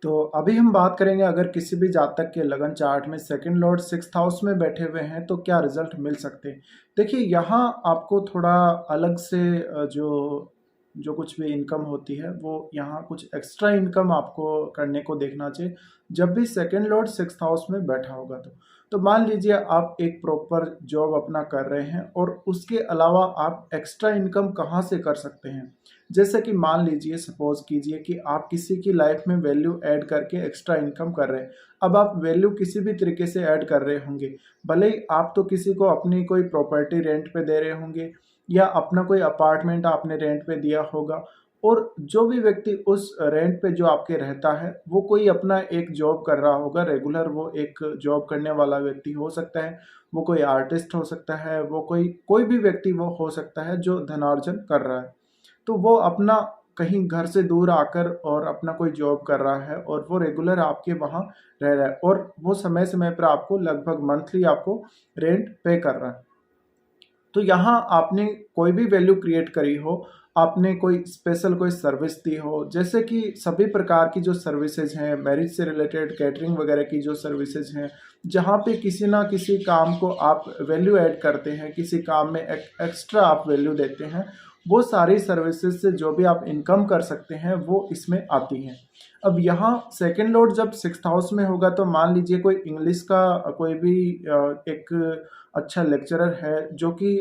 तो अभी हम बात करेंगे अगर किसी भी जातक के लगन चार्ट में सेकंड लॉर्ड सिक्स्थ हाउस में बैठे हुए हैं तो क्या रिजल्ट मिल सकते हैं। देखिए यहाँ आपको थोड़ा अलग से जो जो कुछ भी इनकम होती है वो यहाँ कुछ एक्स्ट्रा इनकम आपको करने को देखना चाहिए जब भी सेकंड लॉर्ड सिक्स्थ हाउस में बैठा होगा। तो मान लीजिए आप एक प्रॉपर जॉब अपना कर रहे हैं और उसके अलावा आप एक्स्ट्रा इनकम कहाँ से कर सकते हैं। जैसे कि मान लीजिए सपोज कीजिए कि आप किसी की लाइफ में वैल्यू ऐड करके एक्स्ट्रा इनकम कर रहे हैं। अब आप वैल्यू किसी भी तरीके से ऐड कर रहे होंगे, भले ही आप तो किसी को अपनी कोई प्रॉपर्टी रेंट पे दे रहे होंगे या अपना कोई अपार्टमेंट आपने रेंट पे दिया होगा, और जो भी व्यक्ति उस रेंट पे जो आपके रहता है वो कोई अपना एक जॉब कर रहा होगा रेगुलर, वो एक जॉब करने वाला व्यक्ति हो सकता है, वो कोई आर्टिस्ट हो सकता है, वो कोई कोई भी व्यक्ति वो हो सकता है जो धनार्जन कर रहा है। तो वो अपना कहीं घर से दूर आकर और अपना कोई जॉब कर रहा है और वो रेगुलर आपके वहाँ रह रहा है और वो समय समय पर आपको लगभग मंथली आपको रेंट पे कर रहा है। तो यहाँ आपने कोई भी वैल्यू क्रिएट करी हो, आपने कोई स्पेशल कोई सर्विस दी हो, जैसे कि सभी प्रकार की जो सर्विसेज हैं मैरिज से रिलेटेड, कैटरिंग वगैरह की जो सर्विसेज हैं, जहाँ पे किसी ना किसी काम को आप वैल्यू ऐड करते हैं, किसी काम में एक्स्ट्रा आप वैल्यू देते हैं, वो सारी सर्विसेज से जो भी आप इनकम कर सकते हैं वो इसमें आती हैं। अब यहाँ सेकंड लॉर्ड जब सिक्स्थ हाउस में होगा तो मान लीजिए कोई इंग्लिश का कोई भी एक अच्छा लेक्चरर है जो कि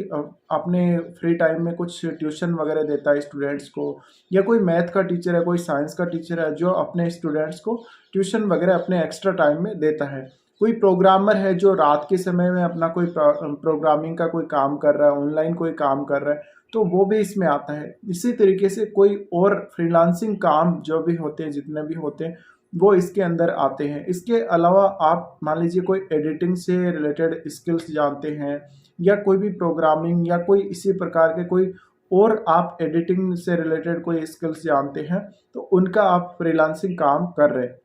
अपने फ्री टाइम में कुछ ट्यूशन वगैरह देता है स्टूडेंट्स को, या कोई मैथ का टीचर है, कोई साइंस का टीचर है जो अपने स्टूडेंट्स को ट्यूशन वगैरह अपने एक्स्ट्रा टाइम में देता है। कोई प्रोग्रामर है जो रात के समय में अपना कोई प्रोग्रामिंग का कोई काम कर रहा है, ऑनलाइन कोई काम कर रहा है, तो वो भी इसमें आता है। इसी तरीके से कोई और फ्रीलांसिंग काम जो भी होते हैं, जितने भी होते हैं, वो इसके अंदर आते हैं। इसके अलावा आप मान लीजिए कोई एडिटिंग से रिलेटेड स्किल्स जानते हैं, या कोई भी प्रोग्रामिंग या कोई इसी प्रकार के कोई और आप एडिटिंग से रिलेटेड कोई स्किल्स जानते हैं, तो उनका आप फ्रीलांसिंग काम कर रहे हैं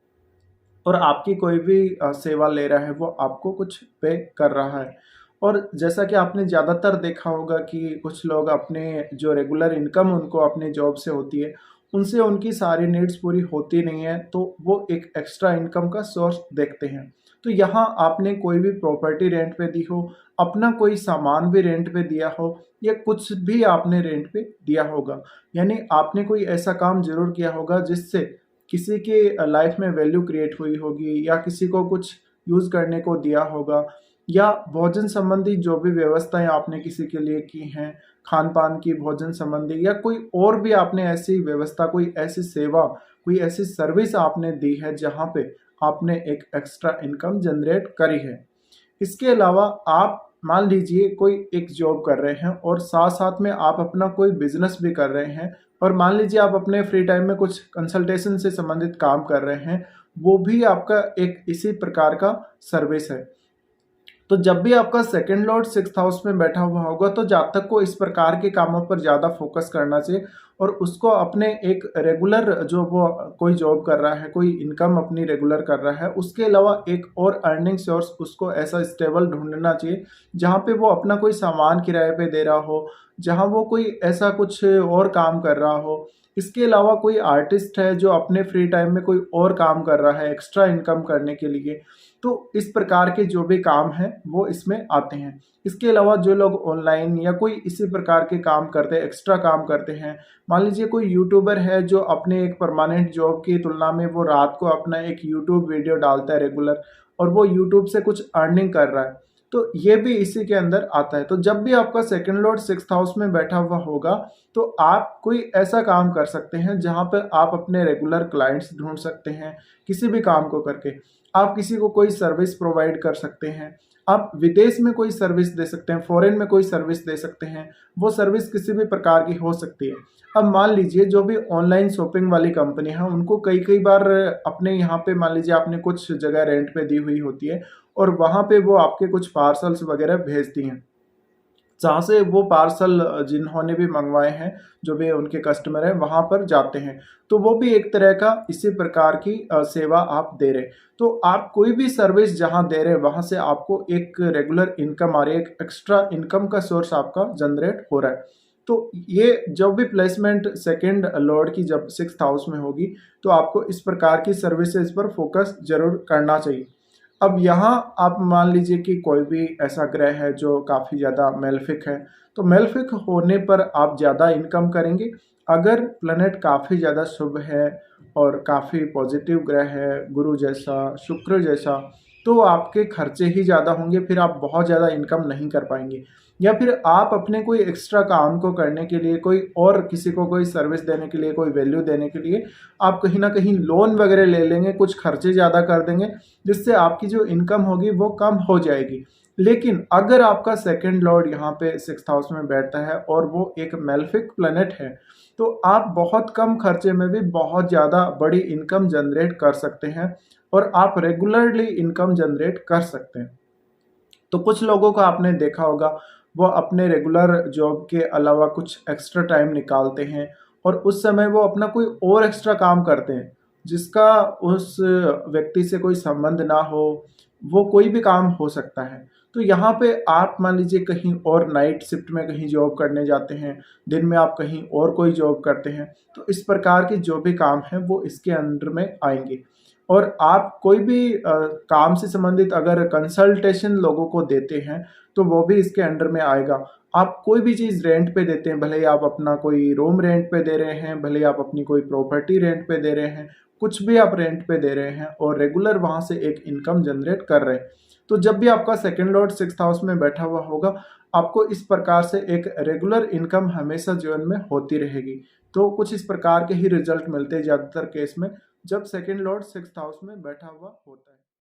और आपकी कोई भी सेवा ले रहा है वो आपको कुछ पे कर रहा है। और जैसा कि आपने ज़्यादातर देखा होगा कि कुछ लोग अपने जो रेगुलर इनकम उनको अपने जॉब से होती है, उनसे उनकी सारी नीड्स पूरी होती नहीं है, तो वो एक एक्स्ट्रा इनकम का सोर्स देखते हैं। तो यहाँ आपने कोई भी प्रॉपर्टी रेंट पे दी हो, अपना कोई सामान भी रेंट पे दिया हो, या कुछ भी आपने रेंट पे दिया होगा, यानी आपने कोई ऐसा काम ज़रूर किया होगा जिससे किसी के लाइफ में वैल्यू क्रिएट हुई होगी, या किसी को कुछ यूज़ करने को दिया होगा, या भोजन संबंधी जो भी व्यवस्थाएं आपने किसी के लिए की हैं, खान पान की, भोजन संबंधी, या कोई और भी आपने ऐसी व्यवस्था, कोई ऐसी सेवा, कोई ऐसी सर्विस आपने दी है जहाँ पे आपने एक एक्स्ट्रा इनकम जनरेट करी है। इसके अलावा आप मान लीजिए कोई एक जॉब कर रहे हैं और साथ साथ में आप अपना कोई बिजनेस भी कर रहे हैं, और मान लीजिए आप अपने फ्री टाइम में कुछ कंसल्टेशन से संबंधित काम कर रहे हैं, वो भी आपका एक इसी प्रकार का सर्विस है। तो जब भी आपका सेकंड लॉर्ड सिक्स्थ हाउस में बैठा हुआ होगा तो जातक को इस प्रकार के कामों पर ज़्यादा फोकस करना चाहिए, और उसको अपने एक रेगुलर जो वो कोई जॉब कर रहा है, कोई इनकम अपनी रेगुलर कर रहा है, उसके अलावा एक और अर्निंग सोर्स उसको ऐसा स्टेबल ढूंढना चाहिए जहाँ पे वो अपना कोई सामान किराए पे दे रहा हो, जहाँ वो कोई ऐसा कुछ और काम कर रहा हो। इसके अलावा कोई आर्टिस्ट है जो अपने फ्री टाइम में कोई और काम कर रहा है एक्स्ट्रा इनकम करने के लिए, तो इस प्रकार के जो भी काम हैं वो इसमें आते हैं। इसके अलावा जो लोग ऑनलाइन या कोई इसी प्रकार के काम करते हैं, एक्स्ट्रा काम करते हैं, मान लीजिए कोई यूट्यूबर है जो अपने एक परमानेंट जॉब की तुलना में वो रात को अपना एक यूट्यूब वीडियो डालता है रेगुलर, और वो यूट्यूब से कुछ अर्निंग कर रहा है, तो ये भी इसी के अंदर आता है। तो जब भी आपका सेकंड लॉर्ड सिक्स्थ हाउस में बैठा हुआ होगा तो आप कोई ऐसा काम कर सकते हैं जहाँ पर आप अपने रेगुलर क्लाइंट्स ढूंढ सकते हैं किसी भी काम को करके। आप किसी को कोई सर्विस प्रोवाइड कर सकते हैं, आप विदेश में कोई सर्विस दे सकते हैं, फॉरेन में कोई सर्विस दे सकते हैं, वो सर्विस किसी भी प्रकार की हो सकती है। अब मान लीजिए जो भी ऑनलाइन शॉपिंग वाली कंपनी है उनको कई कई बार अपने यहाँ पे मान लीजिए आपने कुछ जगह रेंट पे दी हुई होती है, और वहाँ पे वो आपके कुछ पार्सल्स वगैरह भेजती हैं, जहाँ से वो पार्सल जिन्होंने भी मंगवाए हैं, जो भी उनके कस्टमर हैं, वहाँ पर जाते हैं। तो वो भी एक तरह का इसी प्रकार की सेवा आप दे रहे। तो आप कोई भी सर्विस जहाँ दे रहे हैं वहाँ से आपको एक रेगुलर इनकम आ रही है, एक एक्स्ट्रा इनकम का सोर्स आपका जनरेट हो रहा है। तो ये जब भी प्लेसमेंट सेकंड लॉर्ड की जब 6th हाउस में होगी, तो आपको इस प्रकार की सर्विसेज पर फोकस ज़रूर करना चाहिए। अब यहाँ आप मान लीजिए कि कोई भी ऐसा ग्रह है जो काफ़ी ज़्यादा मेलेफिक है, तो मेलेफिक होने पर आप ज़्यादा इनकम करेंगे। अगर प्लैनेट काफ़ी ज़्यादा शुभ है और काफ़ी पॉजिटिव ग्रह है, गुरु जैसा, शुक्र जैसा, तो आपके खर्चे ही ज़्यादा होंगे, फिर आप बहुत ज़्यादा इनकम नहीं कर पाएँगे। या फिर आप अपने कोई एक्स्ट्रा काम को करने के लिए, कोई और किसी को कोई सर्विस देने के लिए, कोई वैल्यू देने के लिए आप कहीं न कहीं लोन वगैरह ले लेंगे, कुछ खर्चे ज़्यादा कर देंगे, जिससे आपकी जो इनकम होगी वो कम हो जाएगी। लेकिन अगर आपका सेकंड लॉर्ड यहाँ पे 6th हाउस में बैठता है और वो एक मेलेफिक प्लैनेट है, तो आप बहुत कम खर्चे में भी बहुत ज़्यादा बड़ी इनकम जनरेट कर सकते हैं और आप रेगुलरली इनकम जनरेट कर सकते हैं। तो कुछ लोगों को आपने देखा होगा, वो अपने रेगुलर जॉब के अलावा कुछ एक्स्ट्रा टाइम निकालते हैं और उस समय वो अपना कोई और एक्स्ट्रा काम करते हैं, जिसका उस व्यक्ति से कोई संबंध ना हो, वो कोई भी काम हो सकता है। तो यहाँ पे आप मान लीजिए कहीं और नाइट शिफ्ट में कहीं जॉब करने जाते हैं, दिन में आप कहीं और कोई जॉब करते हैं, तो इस प्रकार के जो भी काम हैं वो इसके अंडर में आएँगे। और आप कोई भी काम से संबंधित अगर कंसल्टेशन लोगों को देते हैं, तो वो भी इसके अंडर में आएगा। आप कोई भी चीज़ रेंट पे देते हैं, भले ही आप अपना कोई रूम रेंट पे दे रहे हैं, भले ही आप अपनी कोई प्रॉपर्टी रेंट पे दे रहे हैं, कुछ भी आप रेंट पे दे रहे हैं और रेगुलर वहाँ से एक इनकम जनरेट कर रहे हैं। तो जब भी आपका सेकंड लॉर्ड 6th हाउस में बैठा हुआ होगा, आपको इस प्रकार से एक रेगुलर इनकम हमेशा जीवन में होती रहेगी। तो कुछ इस प्रकार के ही रिज़ल्ट मिलते हैं ज़्यादातर केस में, जब सेकंड लॉर्ड 6th हाउस में बैठा हुआ होता है।